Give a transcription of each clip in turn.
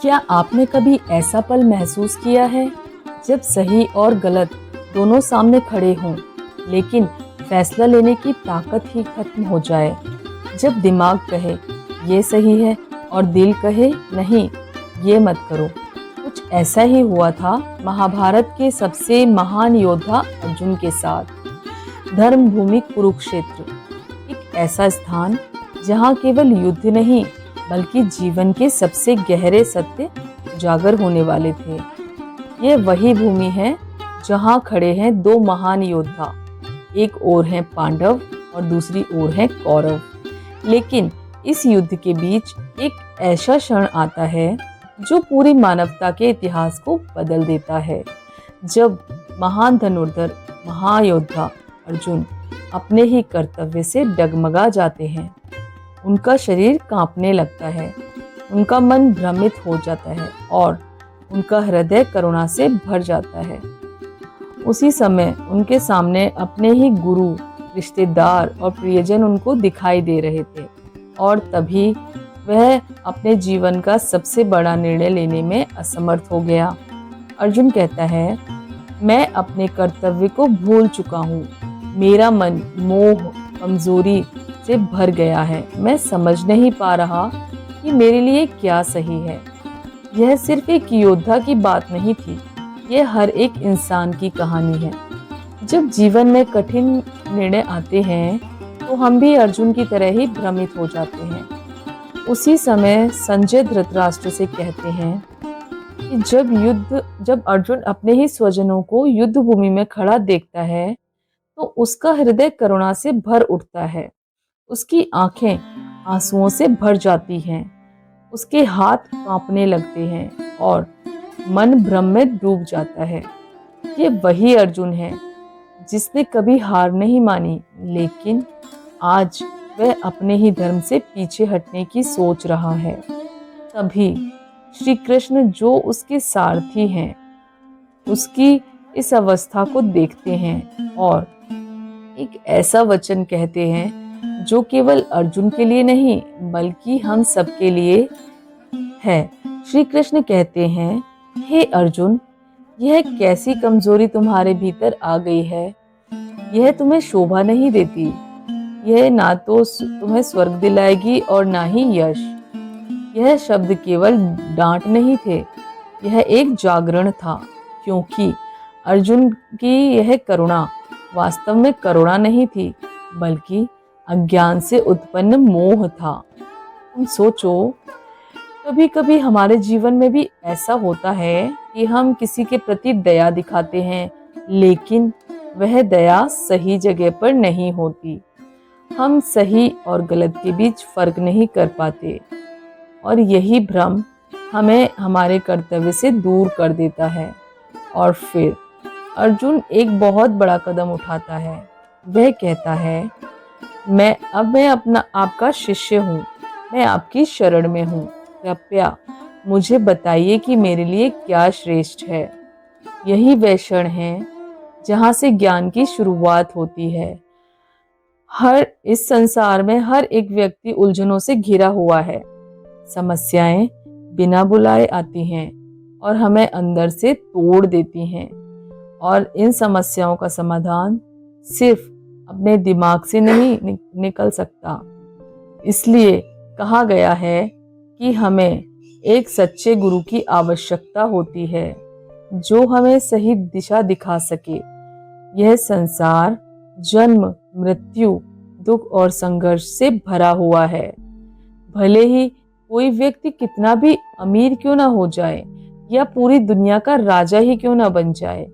क्या आपने कभी ऐसा पल महसूस किया है जब सही और गलत दोनों सामने खड़े हों, लेकिन फैसला लेने की ताकत ही खत्म हो जाए? जब दिमाग कहे ये सही है और दिल कहे नहीं, ये मत करो। कुछ ऐसा ही हुआ था महाभारत के सबसे महान योद्धा अर्जुन के साथ। धर्म भूमि कुरुक्षेत्र, एक ऐसा स्थान जहाँ केवल युद्ध नहीं बल्कि जीवन के सबसे गहरे सत्य उजागर होने वाले थे। ये वही भूमि है जहाँ खड़े हैं दो महान योद्धा, एक ओर है पांडव और दूसरी ओर है कौरव। लेकिन इस युद्ध के बीच एक ऐसा क्षण आता है जो पूरी मानवता के इतिहास को बदल देता है। जब महान धनुर्धर महायोद्धा अर्जुन अपने ही कर्तव्य से डगमगा जाते हैं, उनका शरीर कांपने लगता है, उनका मन भ्रमित हो जाता है और उनका हृदय करुणा से भर जाता है। उसी समय उनके सामने अपने ही गुरु, रिश्तेदार और प्रियजन उनको दिखाई दे रहे थे और तभी वह अपने जीवन का सबसे बड़ा निर्णय लेने में असमर्थ हो गया। अर्जुन कहता है, मैं अपने कर्तव्य को भूल चुका हूँ। मेरा मन मोह, कमजोरी से भर गया है। मैं समझ नहीं पा रहा कि मेरे लिए क्या सही है। यह सिर्फ एक योद्धा की बात नहीं थी, यह हर एक इंसान की कहानी है। जब जीवन में कठिन निर्णय आते हैं तो हम भी अर्जुन की तरह ही भ्रमित हो जाते हैं। उसी समय संजय धृतराष्ट्र से कहते हैं कि जब अर्जुन अपने ही स्वजनों को युद्ध भूमि में खड़ा देखता है तो उसका हृदय करुणा से भर उठता है। उसकी आंखें आंसुओं से भर जाती हैं, उसके हाथ कांपने लगते हैं और मन भ्रम में डूब जाता है। ये वही अर्जुन है जिसने कभी हार नहीं मानी, लेकिन आज वह अपने ही धर्म से पीछे हटने की सोच रहा है। तभी श्री कृष्ण, जो उसके सारथी हैं, उसकी इस अवस्था को देखते हैं और एक ऐसा वचन कहते हैं जो केवल अर्जुन के लिए नहीं बल्कि हम सब के लिए है। श्री कृष्ण कहते हैं, हे अर्जुन, यह कैसी कमजोरी तुम्हारे भीतर आ गई है। यह तुम्हें शोभा नहीं देती। यह ना तो तुम्हें स्वर्ग दिलाएगी और ना ही यश। यह शब्द केवल डांट नहीं थे, यह एक जागरण था, क्योंकि अर्जुन की यह करुणा वास्तव में करुणा नहीं थी बल्कि अज्ञान से उत्पन्न मोह था। तुम सोचो, कभी कभी हमारे जीवन में भी ऐसा होता है कि हम किसी के प्रति दया दिखाते हैं, लेकिन वह दया सही जगह पर नहीं होती। हम सही और गलत के बीच फर्क नहीं कर पाते और यही भ्रम हमें हमारे कर्तव्य से दूर कर देता है। और फिर अर्जुन एक बहुत बड़ा कदम उठाता है। वह कहता है, मैं अपना आपका शिष्य हूँ, मैं आपकी शरण में हूँ। कृपया मुझे बताइए कि मेरे लिए क्या श्रेष्ठ है। यही वह क्षण है जहाँ से ज्ञान की शुरुआत होती है। इस संसार में हर एक व्यक्ति उलझनों से घिरा हुआ है। समस्याएं बिना बुलाए आती हैं और हमें अंदर से तोड़ देती हैं, और इन समस्याओं का समाधान सिर्फ अपने दिमाग से नहीं निकल सकता। इसलिए कहा गया है कि हमें एक सच्चे गुरु की आवश्यकता होती है जो हमें सही दिशा दिखा सके। यह संसार जन्म, मृत्यु, दुख और संघर्ष से भरा हुआ है। भले ही कोई व्यक्ति कितना भी अमीर क्यों ना हो जाए या पूरी दुनिया का राजा ही क्यों ना बन जाए,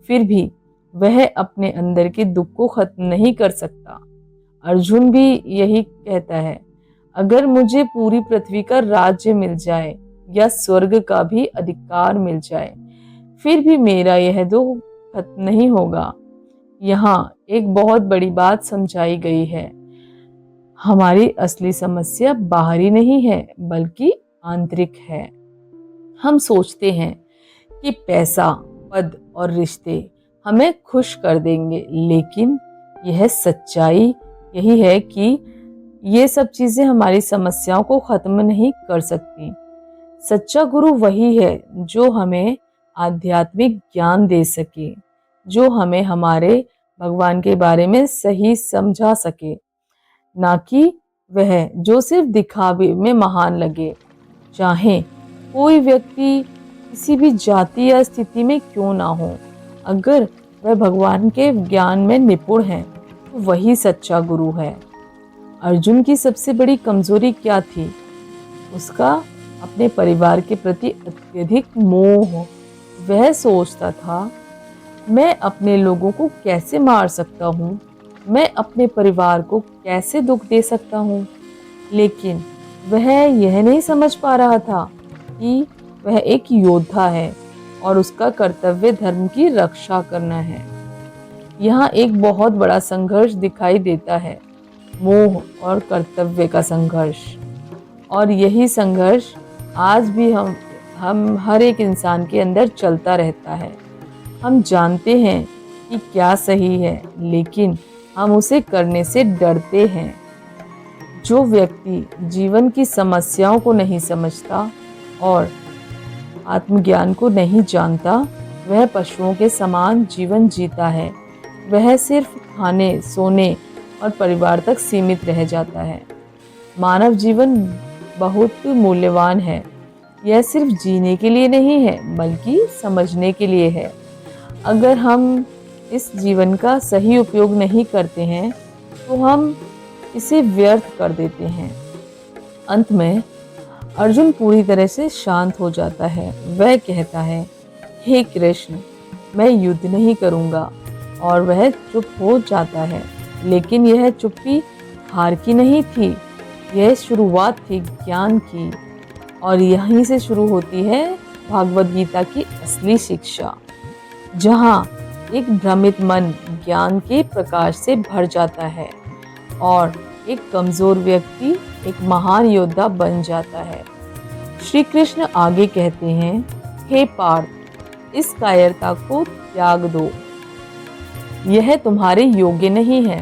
फिर भी वह अपने अंदर के दुख को खत्म नहीं कर सकता। अर्जुन भी यही कहता है, अगर मुझे पूरी पृथ्वी का राज्य मिल जाए या स्वर्ग का भी अधिकार मिल जाए, फिर भी मेरा यह दुख खत्म नहीं होगा। यहाँ एक बहुत बड़ी बात समझाई गई है। हमारी असली समस्या बाहरी नहीं है बल्कि आंतरिक है। हम सोचते हैं कि पैसा, पद और रिश्ते हमें खुश कर देंगे, लेकिन यह सच्चाई यही है कि ये सब चीजें हमारी समस्याओं को खत्म नहीं कर सकती। सच्चा गुरु वही है जो हमें आध्यात्मिक ज्ञान दे सके, जो हमें हमारे भगवान के बारे में सही समझा सके, ना कि वह जो सिर्फ दिखावे में महान लगे। चाहे कोई व्यक्ति किसी भी जाति या स्थिति में क्यों ना हो, अगर वह भगवान के ज्ञान में निपुण है तो वही सच्चा गुरु है। अर्जुन की सबसे बड़ी कमजोरी क्या थी? उसका अपने परिवार के प्रति अत्यधिक मोह। वह सोचता था, मैं अपने लोगों को कैसे मार सकता हूँ, मैं अपने परिवार को कैसे दुख दे सकता हूँ। लेकिन वह यह नहीं समझ पा रहा था कि वह एक योद्धा है और उसका कर्तव्य धर्म की रक्षा करना है। यहाँ एक बहुत बड़ा संघर्ष दिखाई देता है, मोह और कर्तव्य का संघर्ष। और यही संघर्ष आज भी हम हर एक इंसान के अंदर चलता रहता है। हम जानते हैं कि क्या सही है, लेकिन हम उसे करने से डरते हैं। जो व्यक्ति जीवन की समस्याओं को नहीं समझता और आत्मज्ञान को नहीं जानता, वह पशुओं के समान जीवन जीता है। वह सिर्फ खाने, सोने और परिवार तक सीमित रह जाता है। मानव जीवन बहुत मूल्यवान है। यह सिर्फ जीने के लिए नहीं है, बल्कि समझने के लिए है। अगर हम इस जीवन का सही उपयोग नहीं करते हैं तो हम इसे व्यर्थ कर देते हैं। अंत में अर्जुन पूरी तरह से शांत हो जाता है। वह कहता है, हे कृष्ण, मैं युद्ध नहीं करूंगा। और वह चुप हो जाता है। लेकिन यह चुप्पी हार की नहीं थी, यह शुरुआत थी ज्ञान की। और यहीं से शुरू होती है भागवत गीता की असली शिक्षा, जहाँ एक भ्रमित मन ज्ञान के प्रकाश से भर जाता है और एक कमजोर व्यक्ति एक महान योद्धा बन जाता है। श्री कृष्ण आगे कहते हैं, हे पार्थ, इस कायरता को त्याग दो, यह तुम्हारे योग्य नहीं है।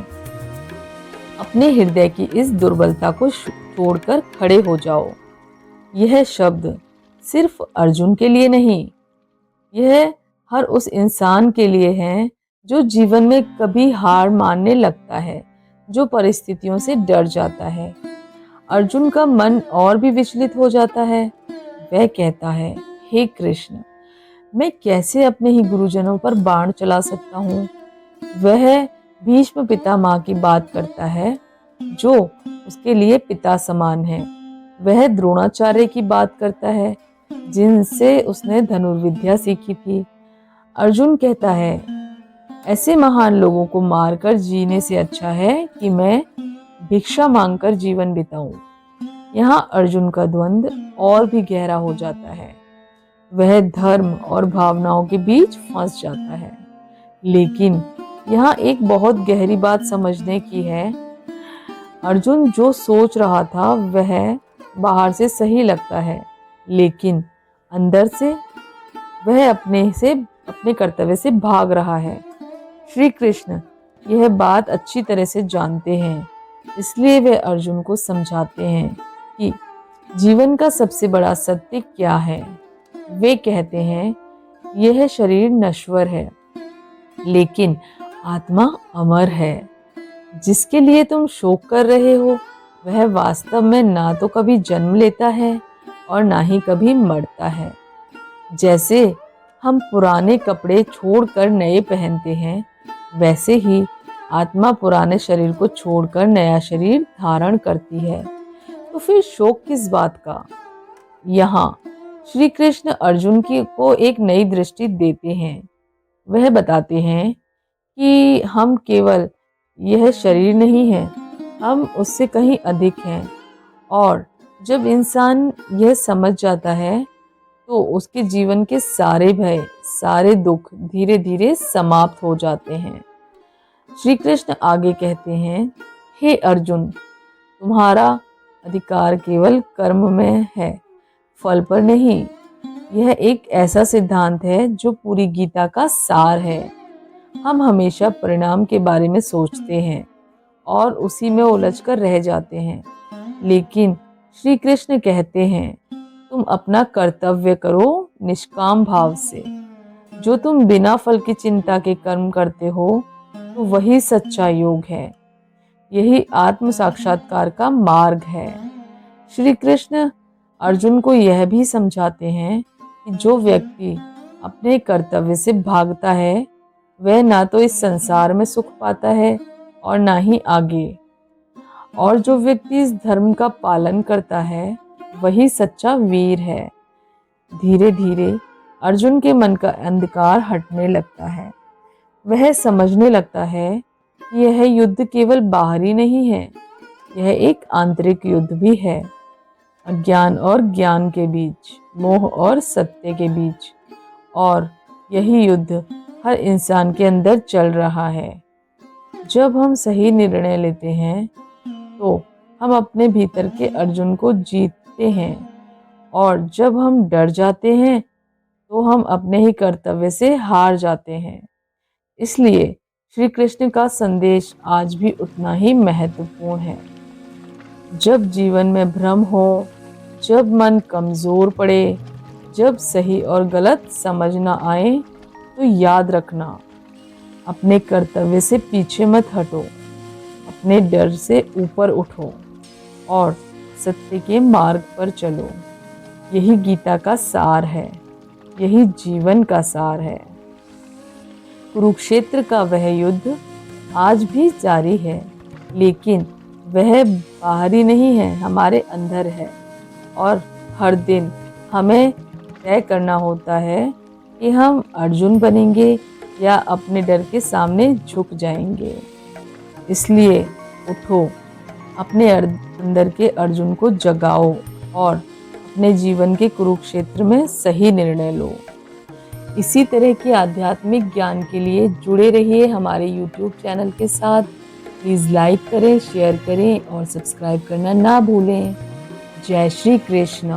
अपने हृदय की इस दुर्बलता को छोड़कर खड़े हो जाओ। यह शब्द सिर्फ अर्जुन के लिए नहीं, यह हर उस इंसान के लिए है जो जीवन में कभी हार मानने लगता है, जो परिस्थितियों से डर जाता है। अर्जुन का मन और भी विचलित हो जाता है। वह कहता है, हे कृष्ण, मैं कैसे अपने ही गुरुजनों पर बाण चला सकता हूँ? वह भीष्म पितामह की बात करता है, जो उसके लिए पिता समान है। वह द्रोणाचार्य की बात करता है, जिनसे उसने धनुर्विद्या सीखी थी। अर्जुन कहता है, ऐसे महान लोगों को मारकर जीने से अच्छा है कि मैं भिक्षा मांगकर जीवन बिताऊं। यहाँ अर्जुन का द्वंद्व और भी गहरा हो जाता है। वह धर्म और भावनाओं के बीच फंस जाता है। लेकिन यहाँ एक बहुत गहरी बात समझने की है। अर्जुन जो सोच रहा था वह बाहर से सही लगता है, लेकिन अंदर से वह अपने कर्तव्य से भाग रहा है। श्री कृष्ण यह बात अच्छी तरह से जानते हैं, इसलिए वे अर्जुन को समझाते हैं कि जीवन का सबसे बड़ा सत्य क्या है। वे कहते हैं, यह शरीर नश्वर है, लेकिन आत्मा अमर है। जिसके लिए तुम शोक कर रहे हो, वह वास्तव में ना तो कभी जन्म लेता है और ना ही कभी मरता है। जैसे हम पुराने कपड़े छोड़कर नए पहनते हैं, वैसे ही आत्मा पुराने शरीर को छोड़कर नया शरीर धारण करती है। तो फिर शोक किस बात का? यहाँ श्री कृष्ण अर्जुन को एक नई दृष्टि देते हैं। वह बताते हैं कि हम केवल यह शरीर नहीं है, हम उससे कहीं अधिक हैं। और जब इंसान यह समझ जाता है तो उसके जीवन के सारे भय, सारे दुख धीरे धीरे समाप्त हो जाते हैं। श्री कृष्ण आगे कहते हैं, हे अर्जुन, तुम्हारा अधिकार केवल कर्म में है, फल पर नहीं। यह एक ऐसा सिद्धांत है जो पूरी गीता का सार है। हम हमेशा परिणाम के बारे में सोचते हैं और उसी में उलझकर रह जाते हैं। लेकिन श्री कृष्ण कहते हैं, तुम अपना कर्तव्य करो निष्काम भाव से। जो तुम बिना फल की चिंता के कर्म करते हो तो वही सच्चा योग है। यही आत्म साक्षात्कार का मार्ग है। श्री कृष्ण अर्जुन को यह भी समझाते हैं कि जो व्यक्ति अपने कर्तव्य से भागता है वह ना तो इस संसार में सुख पाता है और ना ही आगे। और जो व्यक्ति इस धर्म का पालन करता है वही सच्चा वीर है। धीरे धीरे अर्जुन के मन का अंधकार हटने लगता है। वह समझने लगता है कि यह युद्ध केवल बाहरी नहीं है, यह एक आंतरिक युद्ध भी है। अज्ञान और ज्ञान के बीच, मोह और सत्य के बीच, और यही युद्ध हर इंसान के अंदर चल रहा है। जब हम सही निर्णय लेते हैं तो हम अपने भीतर के अर्जुन को जीतते हैं, और जब हम डर जाते हैं तो हम अपने ही कर्तव्य से हार जाते हैं। इसलिए श्री कृष्ण का संदेश आज भी उतना ही महत्वपूर्ण है। जब जीवन में भ्रम हो, जब मन कमजोर पड़े, जब सही और गलत समझ ना आए, तो याद रखना, अपने कर्तव्य से पीछे मत हटो, अपने डर से ऊपर उठो और सत्य के मार्ग पर चलो। यही गीता का सार है, यही जीवन का सार है। कुरुक्षेत्र का वह युद्ध आज भी जारी है, लेकिन वह बाहरी नहीं है, हमारे अंदर है। और हर दिन हमें तय करना होता है कि हम अर्जुन बनेंगे या अपने डर के सामने झुक जाएंगे। इसलिए उठो, अपने अंदर के अर्जुन को जगाओ और अपने जीवन के कुरुक्षेत्र में सही निर्णय लो। इसी तरह के आध्यात्मिक ज्ञान के लिए जुड़े रहिए हमारे YouTube चैनल के साथ। प्लीज़ लाइक करें, शेयर करें और सब्सक्राइब करना ना भूलें। जय श्री कृष्ण।